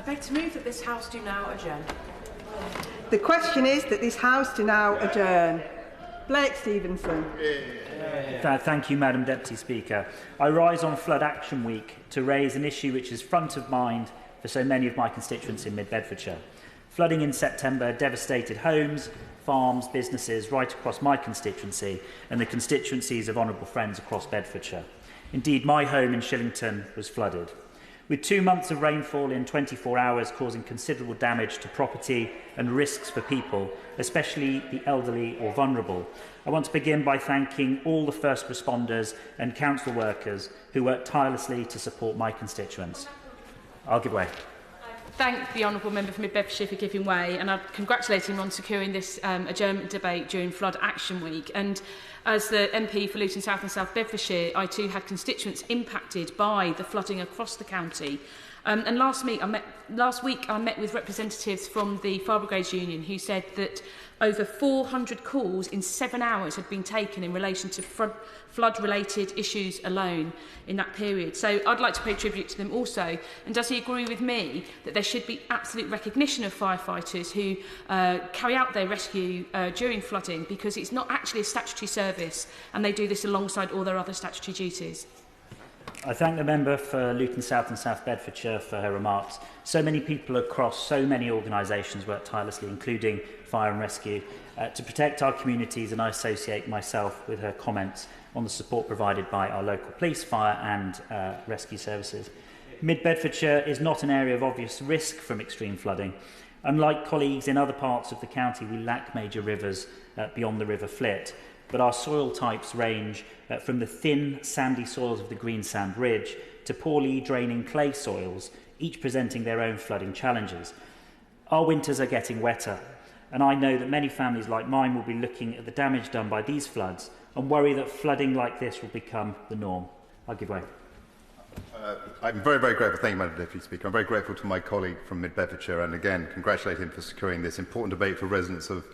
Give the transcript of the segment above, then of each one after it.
beg to move that this House do now adjourn. The question is that this House do now adjourn. Blake Stephenson. Thank you, Madam Deputy Speaker. I rise on Flood Action Week to raise an issue which is front of mind for so many of my constituents in mid-Bedfordshire. Flooding in September devastated homes, farms, businesses right across my constituency and the constituencies of honourable friends across Bedfordshire. Indeed, my home in Shillington was flooded. With 2 months of rainfall in 24 hours causing considerable damage to property and risks for people, especially the elderly or vulnerable, I want to begin by thanking all the first responders and council workers who worked tirelessly to support my constituents. I'll give way. Thank the honourable member for Mid-Bedfordshire for giving way, and I congratulate him on securing this adjournment debate during Flood Action Week. And as the MP for Luton South and South Bedfordshire, I too had constituents impacted by the flooding across the county. And last week I met with representatives from the Fire Brigades Union who said that over 400 calls in 7 hours had been taken in relation to flood-related issues alone in that period. So I'd like to pay tribute to them also. And does he agree with me that there should be absolute recognition of firefighters who carry out their rescue during flooding, because it's not actually a statutory service and they do this alongside all their other statutory duties? I thank the member for Luton South and South Bedfordshire for her remarks. So many people across so many organisations work tirelessly, including Fire and Rescue, to protect our communities, and I associate myself with her comments on the support provided by our local police, fire and rescue services. Mid-Bedfordshire is not an area of obvious risk from extreme flooding. Unlike colleagues in other parts of the county, we lack major rivers beyond the River Flit. But our soil types range from the thin, sandy soils of the Greensand Ridge to poorly draining clay soils, each presenting their own flooding challenges. Our winters are getting wetter, and I know that many families like mine will be looking at the damage done by these floods and worry that flooding like this will become the norm. I'll give way. I'm very, very grateful. Thank you, Madam Deputy Speaker. I'm very grateful to my colleague from Mid-Bedfordshire, and again, congratulate him for securing this important debate for residents of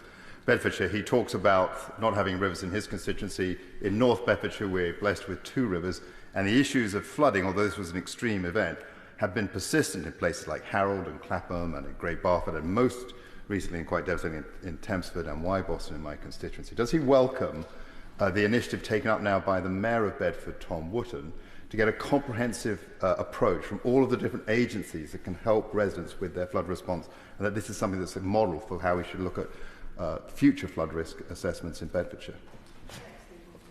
Bedfordshire. He talks about not having rivers in his constituency. In North Bedfordshire, we're blessed with 2 rivers, and the issues of flooding, although this was an extreme event, have been persistent in places like Harold and Clapham and in Great Barford, and most recently and quite devastating in Tempsford and Boston in my constituency. Does he welcome the initiative taken up now by the Mayor of Bedford, Tom Wootton, to get a comprehensive approach from all of the different agencies that can help residents with their flood response, and that this is something that's a model for how we should look at future flood risk assessments in Bedfordshire?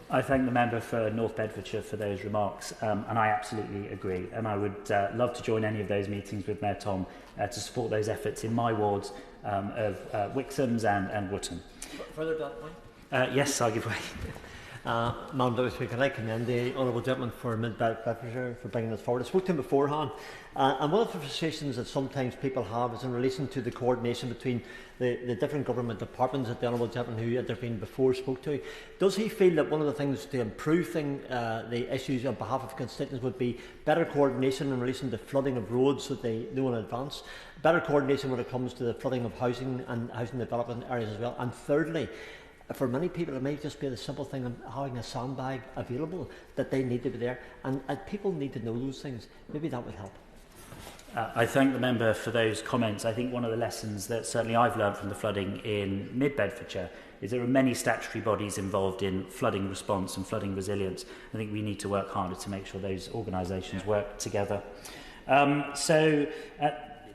I thank the member for North Bedfordshire for those remarks, and I absolutely agree. And I would love to join any of those meetings with Mayor Tom to support those efforts in my wards of Wixham's and Wootton. Further to that point? Yes, I'll give way. Madam Deputy Speaker, I commend the honourable gentleman for Mid-Bedfordshire for bringing this forward. I spoke to him beforehand, and one of the frustrations that sometimes people have is in relation to the coordination between the different government departments that the honourable gentleman who intervened before spoke to. Does he feel that one of the things to improve the issues on behalf of constituents would be better coordination in relation to flooding of roads so that they know in advance, better coordination when it comes to the flooding of housing and housing development areas as well, and thirdly, for many people, it may just be the simple thing of having a sandbag available, that they need to be there, and people need to know those things. Maybe that would help. I thank the member for those comments. I think one of the lessons that certainly I've learned from the flooding in mid-Bedfordshire is there are many statutory bodies involved in flooding response and flooding resilience. I think we need to work harder to make sure those organisations work together.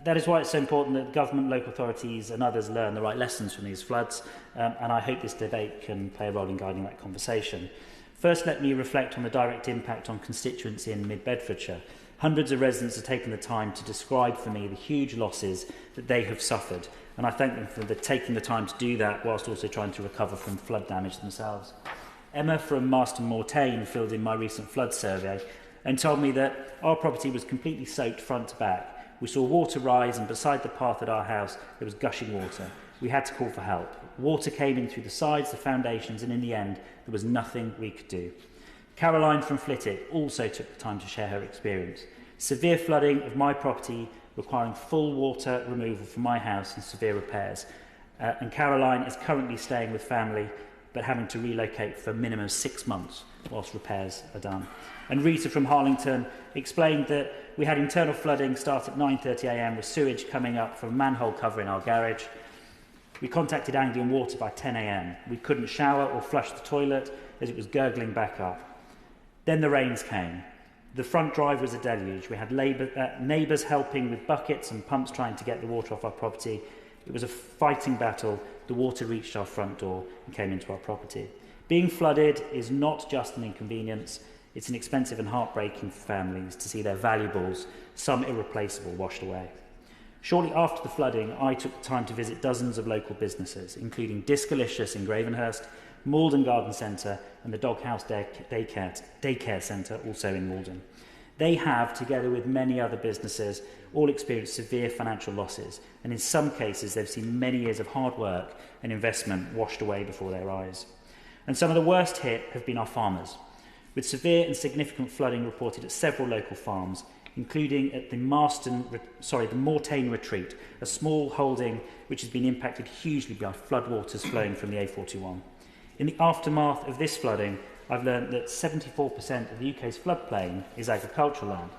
That is why it's so important that government, local authorities and others learn the right lessons from these floods, and I hope this debate can play a role in guiding that conversation. First, let me reflect on the direct impact on constituents in mid-Bedfordshire. Hundreds of residents have taken the time to describe for me the huge losses that they have suffered, and I thank them for taking the time to do that whilst also trying to recover from flood damage themselves. Emma from Marston Mortain filled in my recent flood survey and told me that our property was completely soaked front to back. We saw water rise, and beside the path at our house there was gushing water. We had to call for help. Water came in through the sides, the foundations, and in the end there was nothing we could do. Caroline from Flitwick also took the time to share her experience. Severe flooding of my property requiring full water removal from my house and severe repairs. And Caroline is currently staying with family but having to relocate for a minimum of 6 months whilst repairs are done. And Rita from Harlington explained that we had internal flooding start at 9:30 a.m. with sewage coming up from a manhole cover in our garage. We contacted Anglian Water by 10 a.m. We couldn't shower or flush the toilet as it was gurgling back up. Then the rains came. The front drive was a deluge. We had neighbours helping with buckets and pumps trying to get the water off our property. It was a fighting battle. The water reached our front door and came into our property. Being flooded is not just an inconvenience. It's an expensive and heartbreaking for families to see their valuables, some irreplaceable, washed away. Shortly after the flooding, I took the time to visit dozens of local businesses, including Discolicious in Gravenhurst, Malden Garden Centre and the Doghouse Daycare Centre, also in Malden. They have, together with many other businesses, all experienced severe financial losses, and in some cases they've seen many years of hard work and investment washed away before their eyes. And some of the worst hit have been our farmers, with severe and significant flooding reported at several local farms, including at the Mortain Retreat, a small holding which has been impacted hugely by floodwaters flowing from the A41. In the aftermath of this flooding, I've learned that 74% of the UK's floodplain is agricultural land.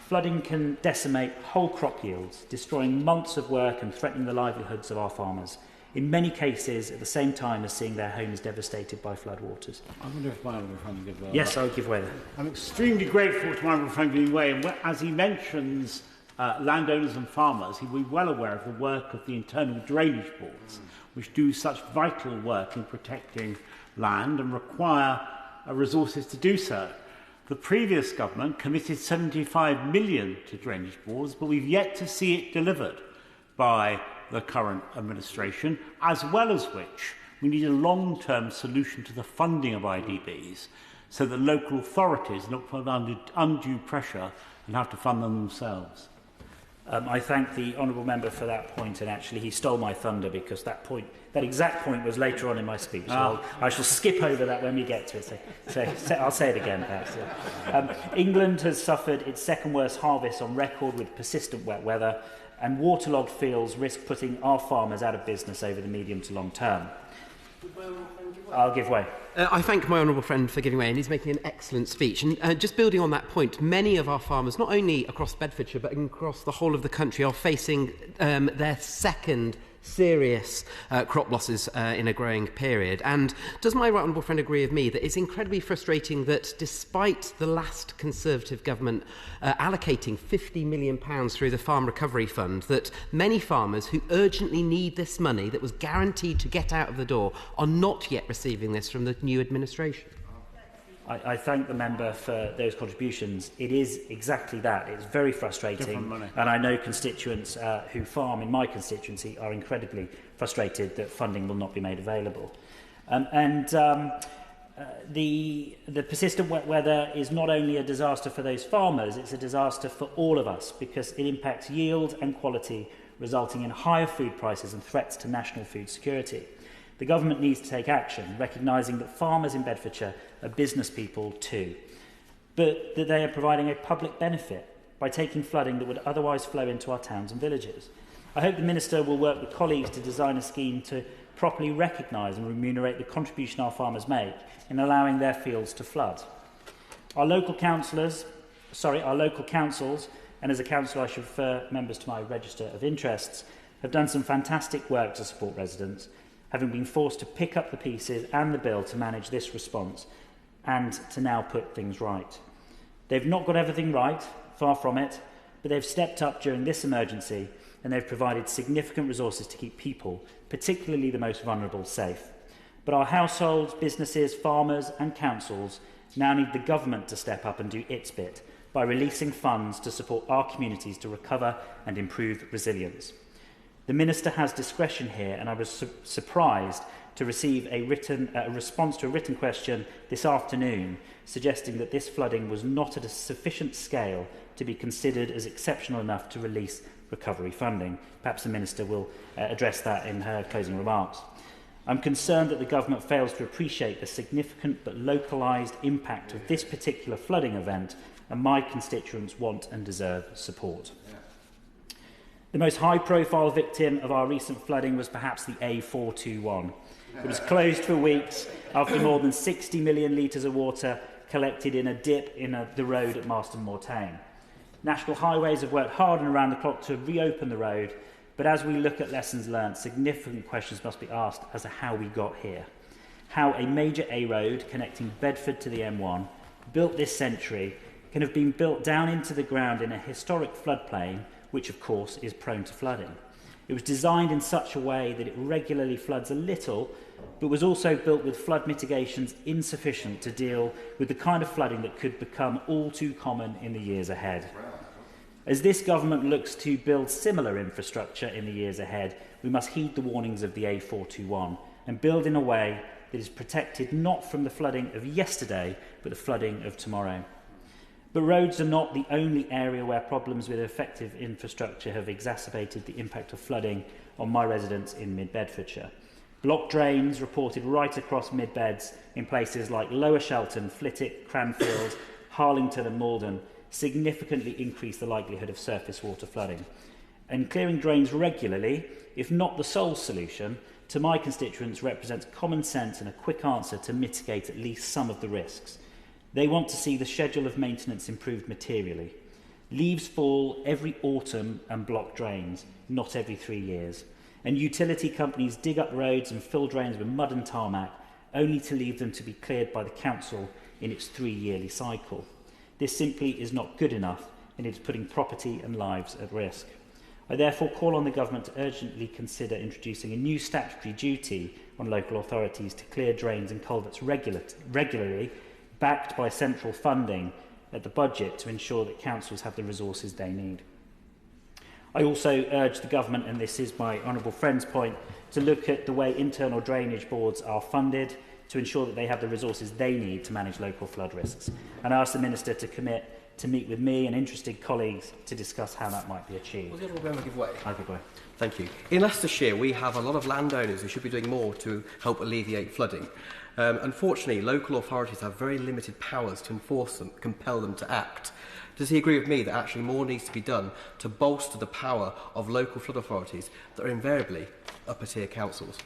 Flooding can decimate whole crop yields, destroying months of work and threatening the livelihoods of our farmers, in many cases at the same time as seeing their homes devastated by floodwaters. I wonder if my honourable friend will give way. Yes, I'll give way there. I'm extremely grateful to my honourable friend giving way, and as he mentions landowners and farmers, he will be well aware of the work of the internal drainage boards, which do such vital work in protecting land and require resources to do so. The previous government committed 75 million to drainage boards, but we've yet to see it delivered by the current administration, as well as which we need a long-term solution to the funding of IDBs so that local authorities are not put under undue pressure and have to fund them themselves. I thank the honourable member for that point, and actually he stole my thunder because that exact point was later on in my speech. So I shall skip over that when we get to it. So I'll say it again, perhaps. Yeah. England has suffered its second worst harvest on record with persistent wet weather, and waterlogged fields risk putting our farmers out of business over the medium to long term. I'll give way. I thank my honourable friend for giving way, and he's making an excellent speech. And just building on that point, many of our farmers, not only across Bedfordshire but across the whole of the country, are facing their second serious crop losses in a growing period. And does my right honourable friend agree with me that it's incredibly frustrating that despite the last Conservative government allocating £50 million through the Farm Recovery Fund, that many farmers who urgently need this money that was guaranteed to get out of the door are not yet receiving this from the new administration? I thank the member for those contributions. It is exactly that. It's very frustrating. And I know constituents who farm in my constituency are incredibly frustrated that funding will not be made available. The persistent wet weather is not only a disaster for those farmers, it's a disaster for all of us because it impacts yield and quality, resulting in higher food prices and threats to national food security. The government needs to take action, recognising that farmers in Bedfordshire are business people too, but that they are providing a public benefit by taking flooding that would otherwise flow into our towns and villages. I hope the Minister will work with colleagues to design a scheme to properly recognise and remunerate the contribution our farmers make in allowing their fields to flood. Our local councils, and as a councillor I should refer members to my register of interests, have done some fantastic work to support residents, having been forced to pick up the pieces and the bill to manage this response and to now put things right. They've not got everything right, far from it, but they've stepped up during this emergency and they've provided significant resources to keep people, particularly the most vulnerable, safe. But our households, businesses, farmers and councils now need the government to step up and do its bit by releasing funds to support our communities to recover and improve resilience. The Minister has discretion here, and I was surprised to receive a response to a written question this afternoon suggesting that this flooding was not at a sufficient scale to be considered as exceptional enough to release recovery funding. Perhaps the Minister will address that in her closing remarks. I'm concerned that the government fails to appreciate the significant but localised impact of this particular flooding event, and my constituents want and deserve support. The most high-profile victim of our recent flooding was perhaps the A421. It was closed for weeks after more than 60 million litres of water collected in a dip in the road at Marston Mortain. National Highways have worked hard and around the clock to reopen the road, but as we look at lessons learned, significant questions must be asked as to how we got here. How a major A road connecting Bedford to the M1, built this century, can have been built down into the ground in a historic floodplain, which of course is prone to flooding. It was designed in such a way that it regularly floods a little, but was also built with flood mitigations insufficient to deal with the kind of flooding that could become all too common in the years ahead. As this government looks to build similar infrastructure in the years ahead, we must heed the warnings of the A421 and build in a way that is protected not from the flooding of yesterday, but the flooding of tomorrow. But roads are not the only area where problems with effective infrastructure have exacerbated the impact of flooding on my residents in mid-Bedfordshire. Blocked drains reported right across mid-beds in places like Lower Shelton, Flitwick, Cranfield, Harlington and Malden significantly increase the likelihood of surface water flooding. And clearing drains regularly, if not the sole solution, to my constituents represents common sense and a quick answer to mitigate at least some of the risks. They want to see the schedule of maintenance improved materially. Leaves fall every autumn and block drains, not every 3 years. And utility companies dig up roads and fill drains with mud and tarmac, only to leave them to be cleared by the council in its 3-yearly cycle. This simply is not good enough, and it is putting property and lives at risk. I therefore call on the government to urgently consider introducing a new statutory duty on local authorities to clear drains and culverts regularly, backed by central funding at the budget to ensure that councils have the resources they need. I also urge the government, and this is my honourable friend's point, to look at the way internal drainage boards are funded to ensure that they have the resources they need to manage local flood risks. And I ask the Minister to commit to meet with me and interested colleagues to discuss how that might be achieved. Will the Honourable Member give way? I give way. Thank you. In Leicestershire, we have a lot of landowners who should be doing more to help alleviate flooding. Unfortunately, local authorities have very limited powers to enforce them, compel them to act. Does he agree with me that actually more needs to be done to bolster the power of local flood authorities that are invariably upper-tier councils?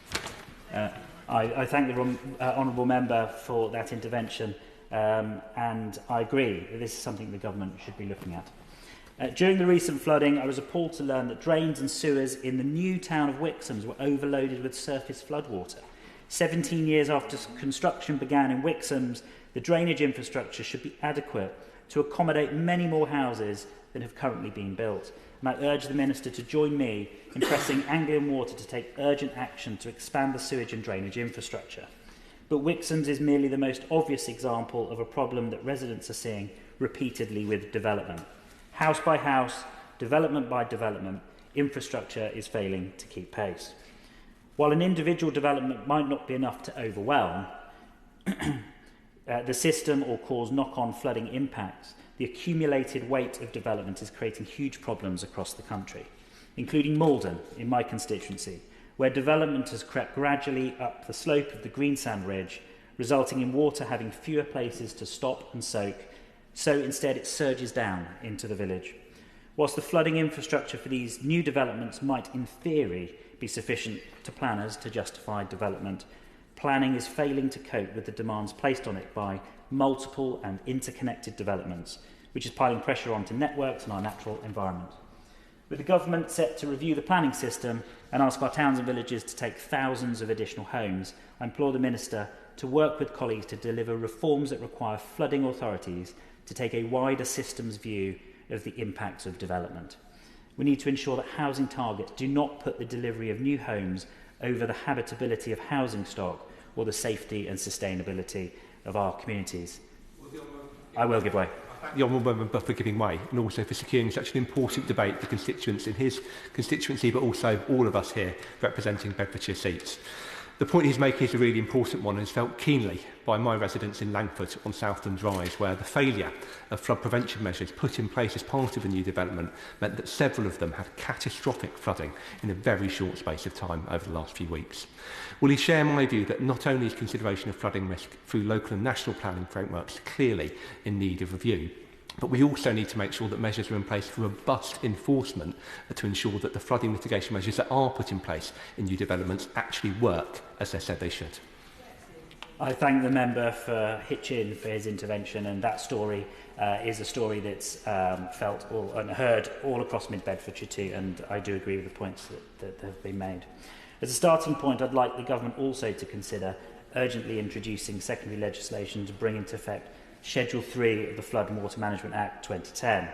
I thank the honourable member for that intervention, and I agree that this is something the government should be looking at. During the recent flooding, I was appalled to learn that drains and sewers in the new town of Wixhams were overloaded with surface floodwater. 17 years after construction began in Wixhams, the drainage infrastructure should be adequate to accommodate many more houses than have currently been built. And I urge the Minister to join me in pressing Anglian Water to take urgent action to expand the sewage and drainage infrastructure. But Wixhams is merely the most obvious example of a problem that residents are seeing repeatedly with development. House by house, development by development, infrastructure is failing to keep pace. While an individual development might not be enough to overwhelm the system or cause knock-on flooding impacts, the accumulated weight of development is creating huge problems across the country, including Malden in my constituency, where development has crept gradually up the slope of the Greensand Ridge, resulting in water having fewer places to stop and soak, so instead it surges down into the village. Whilst the flooding infrastructure for these new developments might in theory be sufficient to planners to justify development, planning is failing to cope with the demands placed on it by multiple and interconnected developments, which is piling pressure onto networks and our natural environment. With the government set to review the planning system and ask our towns and villages to take thousands of additional homes, I implore the Minister to work with colleagues to deliver reforms that require flooding authorities to take a wider systems view of the impacts of development. We need to ensure that housing targets do not put the delivery of new homes over the habitability of housing stock or the safety and sustainability of our communities. I will give way. The honourable member for giving way and also for securing such an important debate for constituents in his constituency, but also all of us here representing Bedfordshire seats. The point he's making is a really important one and is felt keenly by my residents in Langford on Southlands Rise, where the failure of flood prevention measures put in place as part of the new development meant that several of them had catastrophic flooding in a very short space of time over the last few weeks. Will he share my view that not only is consideration of flooding risk through local and national planning frameworks clearly in need of review, But we also need to make sure that measures are in place for robust enforcement to ensure that the flooding mitigation measures that are put in place in new developments actually work as they said they should. I thank the member for Hitchin for his intervention, and that story is a story that's felt and heard all across Mid-Bedfordshire too, and I do agree with the points that have been made. As a starting point, I'd like the government also to consider urgently introducing secondary legislation to bring into effect Schedule 3 of the Flood and Water Management Act 2010.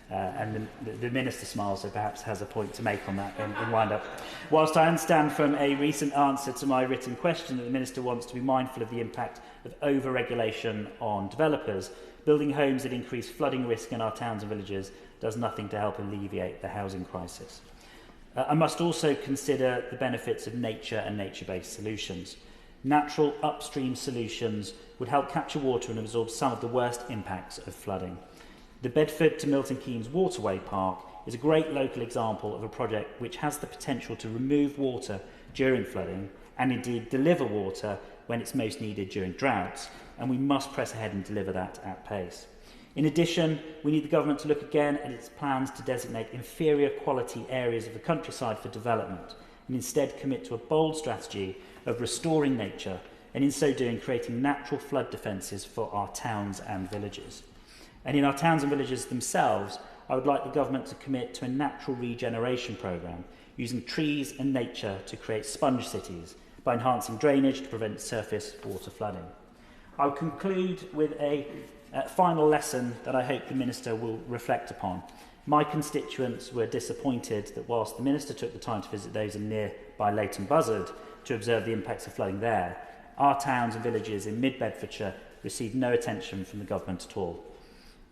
And the Minister smiles, so perhaps has a point to make on that in wind-up. Whilst I understand from a recent answer to my written question that the Minister wants to be mindful of the impact of over-regulation on developers, building homes that increase flooding risk in our towns and villages does nothing to help alleviate the housing crisis. I must also consider the benefits of nature and nature-based solutions. Natural upstream solutions would help capture water and absorb some of the worst impacts of flooding. The Bedford to Milton Keynes Waterway Park is a great local example of a project which has the potential to remove water during flooding and indeed deliver water when it's most needed during droughts, and we must press ahead and deliver that at pace. In addition, we need the government to look again at its plans to designate inferior quality areas of the countryside for development and instead commit to a bold strategy of restoring nature and in so doing creating natural flood defences for our towns and villages. And in our towns and villages themselves, I would like the government to commit to a natural regeneration programme using trees and nature to create sponge cities by enhancing drainage to prevent surface water flooding. I will conclude with a final lesson that I hope the Minister will reflect upon. My constituents were disappointed that whilst the Minister took the time to visit those in nearby Leighton Buzzard to observe the impacts of flooding there, our towns and villages in Mid-Bedfordshire received no attention from the government at all.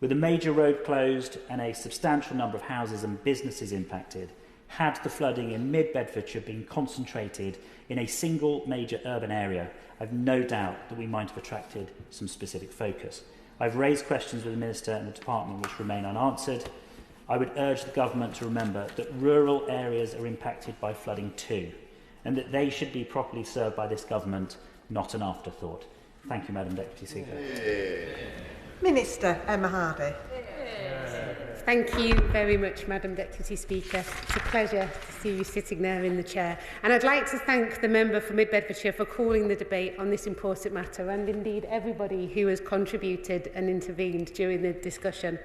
With a major road closed and a substantial number of houses and businesses impacted, had the flooding in Mid-Bedfordshire been concentrated in a single major urban area, I have no doubt that we might have attracted some specific focus. I've raised questions with the Minister and the Department which remain unanswered. I would urge the government to remember that rural areas are impacted by flooding too, and that they should be properly served by this government, not an afterthought. Thank you, Madam Deputy Speaker. Minister Emma Hardy. Thank you very much, Madam Deputy Speaker. It's a pleasure to see you sitting there in the chair. And I'd like to thank the member for Mid-Bedfordshire for calling the debate on this important matter, and indeed everybody who has contributed and intervened during the discussion.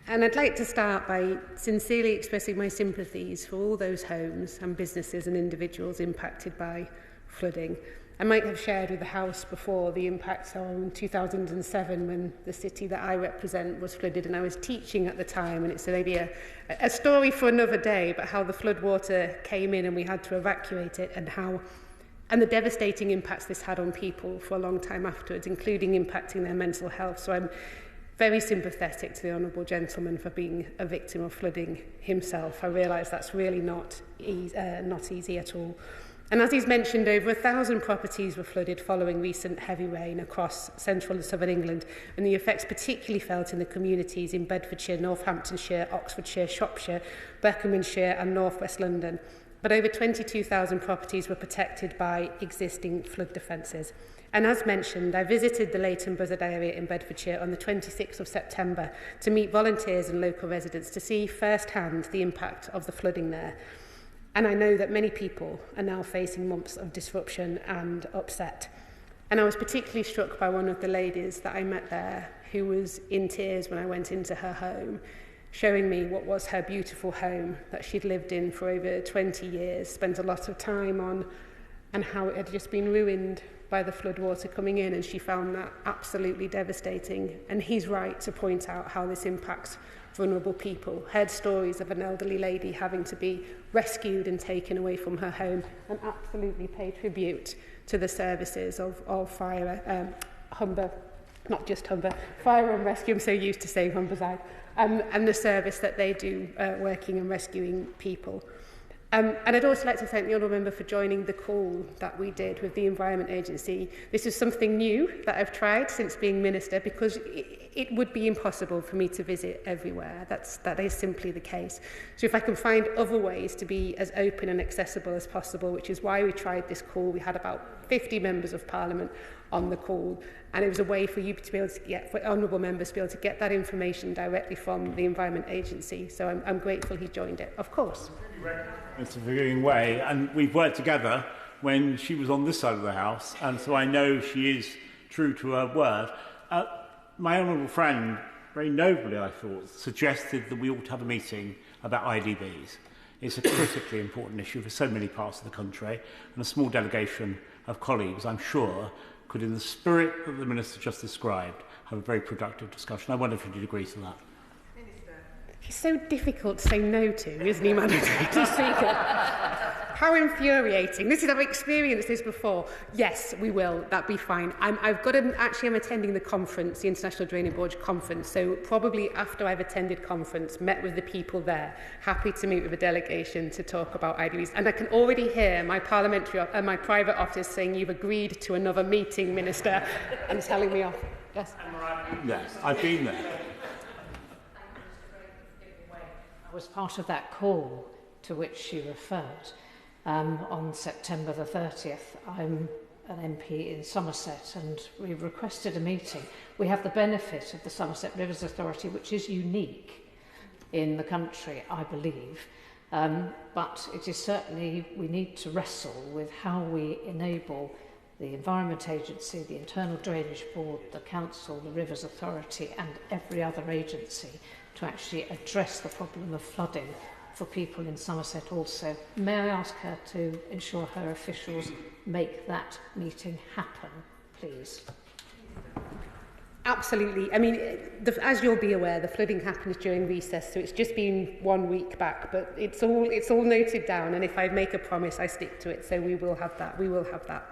And I'd like to start by sincerely expressing my sympathies for all those homes and businesses and individuals impacted by flooding. I might have shared with the House before the impacts on 2007 when the city that I represent was flooded, and I was teaching at the time, and it's maybe a story for another day, but how the floodwater came in and we had to evacuate it, and the devastating impacts this had on people for a long time afterwards, including impacting their mental health. So I'm very sympathetic to the honourable gentleman for being a victim of flooding himself. I realise that's really not easy at all. And as he's mentioned, over 1,000 properties were flooded following recent heavy rain across central and southern England, and the effects particularly felt in the communities in Bedfordshire, Northamptonshire, Oxfordshire, Shropshire, Buckinghamshire and North West London. But over 22,000 properties were protected by existing flood defences. And as mentioned, I visited the Leighton Buzzard area in Bedfordshire on the 26th of September to meet volunteers and local residents to see firsthand the impact of the flooding there. And I know that many people are now facing months of disruption and upset. And I was particularly struck by one of the ladies that I met there who was in tears when I went into her home, showing me what was her beautiful home that she'd lived in for over 20 years, spent a lot of time on, and how it had just been ruined by the floodwater coming in, and she found that absolutely devastating. And he's right to point out how this impacts vulnerable people. Heard stories of an elderly lady having to be rescued and taken away from her home, and absolutely pay tribute to the services of fire, Humber, not just Humber, fire and rescue, I'm so used to saying Humberside, and the service that they do working and rescuing people. And I'd also like to thank the Honourable Member for joining the call that we did with the Environment Agency. This is something new that I've tried since being Minister, because it would be impossible for me to visit everywhere. That is simply the case. So if I can find other ways to be as open and accessible as possible, which is why we tried this call. We had about 50 members of Parliament on the call. And it was a way for you to be able to get, for honourable members to be able to get that information directly from the Environment Agency. So I'm grateful he joined it, of course. It's a forgiving way, and we've worked together when she was on this side of the House, and so I know she is true to her word. My honourable friend, very nobly, I thought, suggested that we ought to have a meeting about IDBs. It's a critically important issue for so many parts of the country, and a small delegation of colleagues, I'm sure, could, in the spirit that the Minister just described, have a very productive discussion. I wonder if you'd agree to that. He's so difficult to say no to, isn't he, Madam Deputy Speaker? How infuriating. I've experienced this before. Yes, we will. That'd be fine. I'm attending the conference, the International Drainage Board conference, so probably after I've attended conference, met with the people there, happy to meet with a delegation to talk about IDBs. And I can already hear my parliamentary, my private office saying you've agreed to another meeting, Minister, and telling me off. Yes? Yes, I've been there. Was part of that call to which she referred on September the 30th. I'm an MP in Somerset and we've requested a meeting. We have the benefit of the Somerset Rivers Authority, which is unique in the country, I believe. But it is certainly, we need to wrestle with how we enable the Environment Agency, the Internal Drainage Board, the Council, the Rivers Authority and every other agency to actually address the problem of flooding for people in Somerset also. May I ask her to ensure her officials make that meeting happen, please? Absolutely. I mean, as you'll be aware, the flooding happens during recess, so it's just been 1 week back, but it's all noted down, and if I make a promise, I stick to it, so we will have that. We will have that.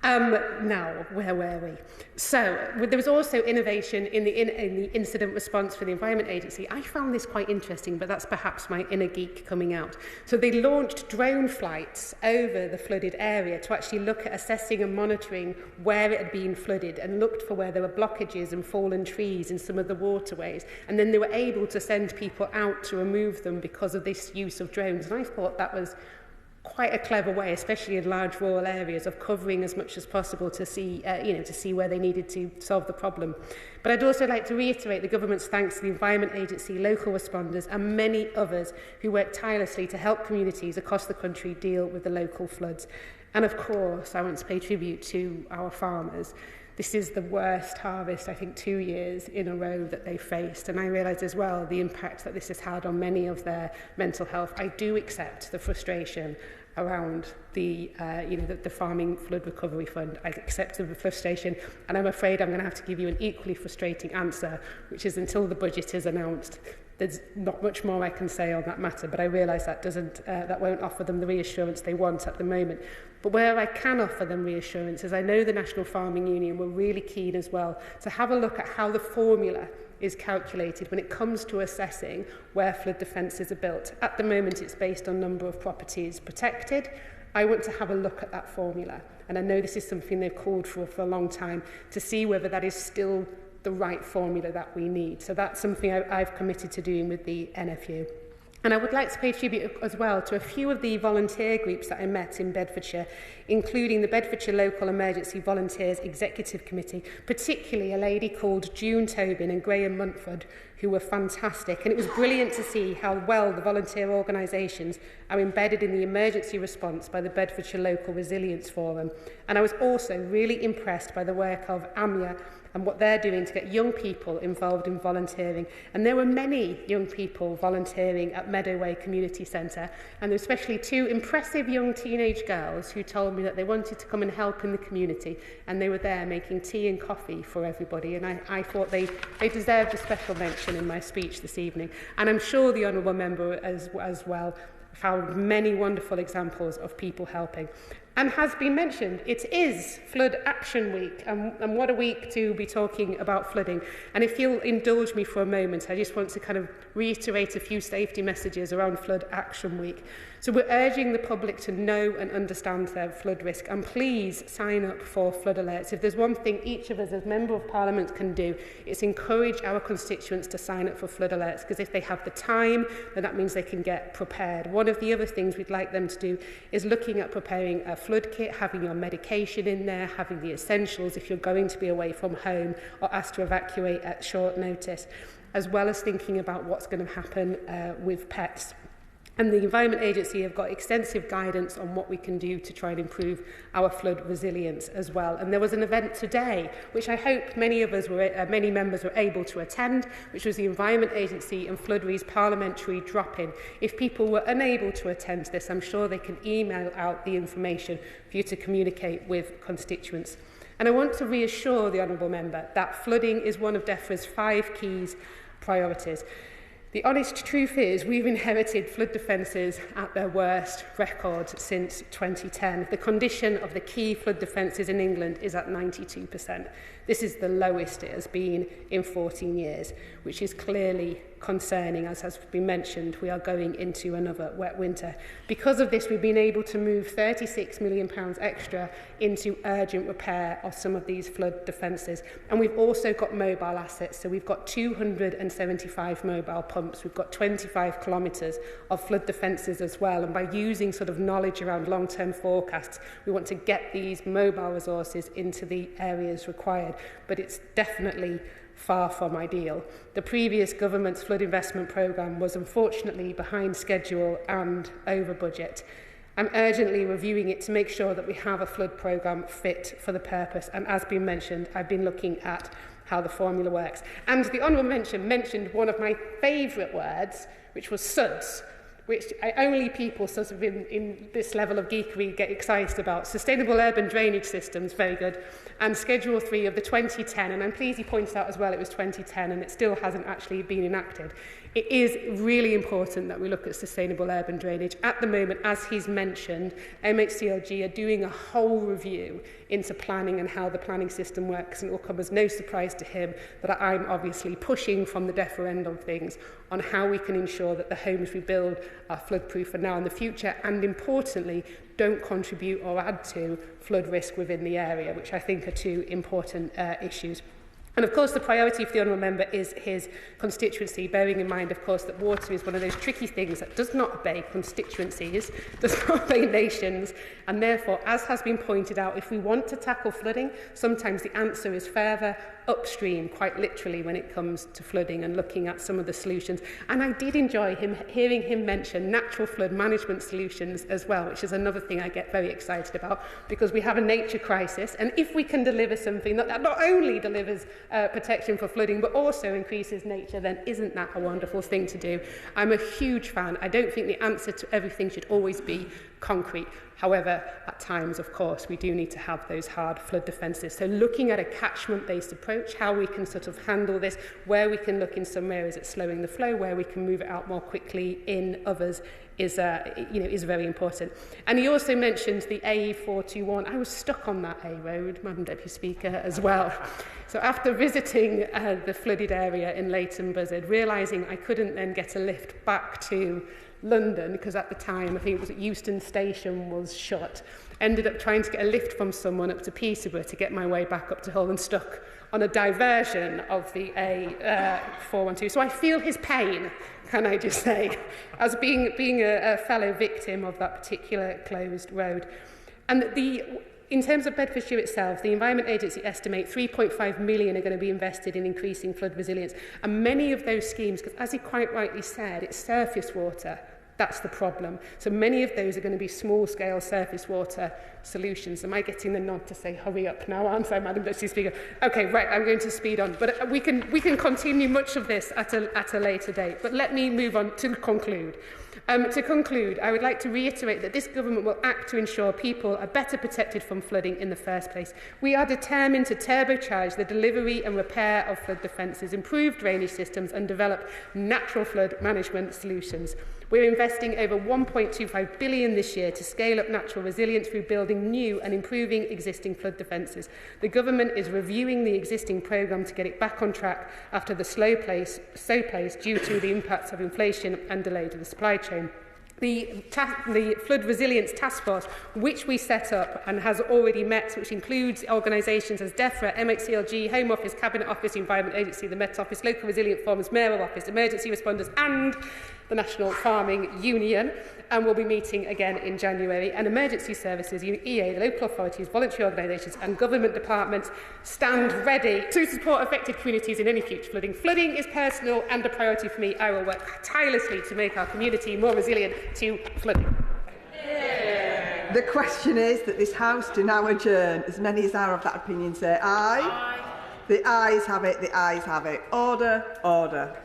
Now, where were we? So, there was also innovation in the incident response for the Environment Agency. I found this quite interesting, but that's perhaps my inner geek coming out. So they launched drone flights over the flooded area to actually look at assessing and monitoring where it had been flooded and looked for where there were blockages and fallen trees in some of the waterways. And then they were able to send people out to remove them because of this use of drones. And I thought that was quite a clever way, especially in large rural areas, of covering as much as possible to see, to see where they needed to solve the problem. But I'd also like to reiterate the government's thanks to the Environment Agency, local responders and many others who work tirelessly to help communities across the country deal with the local floods. And of course, I want to pay tribute to our farmers. This is the worst harvest, I think, 2 years in a row that they faced. And I realise as well the impact that this has had on many of their mental health. I do accept the frustration around the Farming Flood Recovery Fund. I accept the frustration, and I'm afraid I'm going to have to give you an equally frustrating answer, which is until the budget is announced, there's not much more I can say on that matter, but I realise that won't offer them the reassurance they want at the moment. But where I can offer them reassurance is I know the National Farming Union were really keen as well to have a look at how the formula is calculated when it comes to assessing where flood defences are built. At the moment, it's based on number of properties protected. I want to have a look at that formula, and I know this is something they've called for a long time, to see whether that is still the right formula that we need. So that's something I've committed to doing with the NFU. And I would like to pay tribute as well to a few of the volunteer groups that I met in Bedfordshire, including the Bedfordshire Local Emergency Volunteers Executive Committee, particularly a lady called June Tobin and Graham Montford, who were fantastic. And it was brilliant to see how well the volunteer organisations are embedded in the emergency response by the Bedfordshire Local Resilience Forum. And I was also really impressed by the work of AMIA and what they're doing to get young people involved in volunteering. And there were many young people volunteering at Meadowway Community Centre, and there were especially 2 impressive young teenage girls who told me that they wanted to come and help in the community, and they were there making tea and coffee for everybody, and I thought they deserved a special mention in my speech this evening. And I'm sure the Honourable Member as well found many wonderful examples of people helping. And has been mentioned, it is Flood Action Week, and what a week to be talking about flooding. And if you'll indulge me for a moment, I just want to kind of reiterate a few safety messages around Flood Action Week. So we're urging the public to know and understand their flood risk, and please sign up for flood alerts. If there's one thing each of us as Member of Parliament can do, it's encourage our constituents to sign up for flood alerts, because if they have the time, then that means they can get prepared. One of the other things we'd like them to do is looking at preparing a flood kit, having your medication in there, having the essentials if you're going to be away from home or asked to evacuate at short notice, as well as thinking about what's going to happen with pets. And the Environment Agency have got extensive guidance on what we can do to try and improve our flood resilience as well. And there was an event today, which I hope many members were able to attend, which was the Environment Agency and Floodre's Parliamentary drop-in. If people were unable to attend this, I'm sure they can email out the information for you to communicate with constituents. And I want to reassure the Honourable Member that flooding is one of DEFRA's 5 key priorities. The honest truth is we've inherited flood defences at their worst record since 2010. The condition of the key flood defences in England is at 92%. This is the lowest it has been in 14 years, which is clearly concerning. As has been mentioned, we are going into another wet winter. Because of this, we've been able to move £36 million extra into urgent repair of some of these flood defences. And we've also got mobile assets. So we've got 275 mobile pumps. We've got 25 kilometres of flood defences as well. And by using sort of knowledge around long-term forecasts, we want to get these mobile resources into the areas required. But it's definitely far from ideal. The previous government's flood investment programme was unfortunately behind schedule and over budget. I'm urgently reviewing it to make sure that we have a flood programme fit for the purpose. And as been mentioned, I've been looking at how the formula works. And the Honourable mentioned one of my favourite words, which was SUDS, which only people sort of in this level of geekery get excited about. Sustainable urban drainage systems, very good. And Schedule 3 of the 2010, and I'm pleased he pointed out as well it was 2010 and it still hasn't actually been enacted. It is really important that we look at sustainable urban drainage. At the moment, as he's mentioned, MHCLG are doing a whole review into planning and how the planning system works, and it will come as no surprise to him that I'm obviously pushing from the DEFRA end of things on how we can ensure that the homes we build are flood-proof for now and the future, and importantly, don't contribute or add to flood risk within the area, which I think are 2 important issues. And of course, the priority for the Honourable Member is his constituency, bearing in mind, of course, that water is one of those tricky things that does not obey constituencies, does not obey nations, and therefore, as has been pointed out, if we want to tackle flooding, sometimes the answer is further upstream, quite literally, when it comes to flooding and looking at some of the solutions. And I did enjoy hearing him mention natural flood management solutions as well, which is another thing I get very excited about, because we have a nature crisis, and if we can deliver something that not only delivers protection for flooding, but also increases nature, then isn't that a wonderful thing to do? I'm a huge fan. I don't think the answer to everything should always be concrete. However, at times, of course, we do need to have those hard flood defences. So looking at a catchment-based approach, how we can sort of handle this, where we can look in some areas at slowing the flow, where we can move it out more quickly in others, is very important. And he also mentioned the A421. I was stuck on that A road, Madam Deputy Speaker, as well. So after visiting the flooded area in Leighton Buzzard, realising I couldn't then get a lift back to London, because at the time I think it was at Euston Station was shut, ended up trying to get a lift from someone up to Peterborough to get my way back up to Hull, and stuck on a diversion of the A412. So I feel his pain, can I just say, as being a fellow victim of that particular closed road. And in terms of Bedfordshire itself, the Environment Agency estimate 3.5 million are going to be invested in increasing flood resilience. And many of those schemes, because as he quite rightly said, it's surface water. That's the problem. So many of those are going to be small-scale surface water solutions. Am I getting the nod to say, hurry up now, aren't I, Madam Deputy Speaker? OK, right, I'm going to speed on. But we can continue much of this at a later date. But let me move on to conclude. To conclude, I would like to reiterate that this government will act to ensure people are better protected from flooding in the first place. We are determined to turbocharge the delivery and repair of flood defences, improve drainage systems and develop natural flood management solutions. We're investing over £1.25 billion this year to scale up natural resilience through building new and improving existing flood defences. The government is reviewing the existing programme to get it back on track after the slow pace due to the impacts of inflation and delay to the supply chain. the Flood Resilience Task Force, which we set up and has already met, which includes organisations as DEFRA, MHCLG, Home Office, Cabinet Office, Environment Agency, the Met Office, Local Resilient Forums, Mayoral Office, Emergency Responders and the National Farming Union, and we'll be meeting again in January. And emergency services, EA, the local authorities, voluntary organisations and government departments stand ready to support affected communities in any future flooding. Flooding is personal and a priority for me. I will work tirelessly to make our community more resilient to flooding. The question is that this House do now adjourn. As many as are of that opinion say aye. Aye. The ayes have it, the ayes have it. Order, order.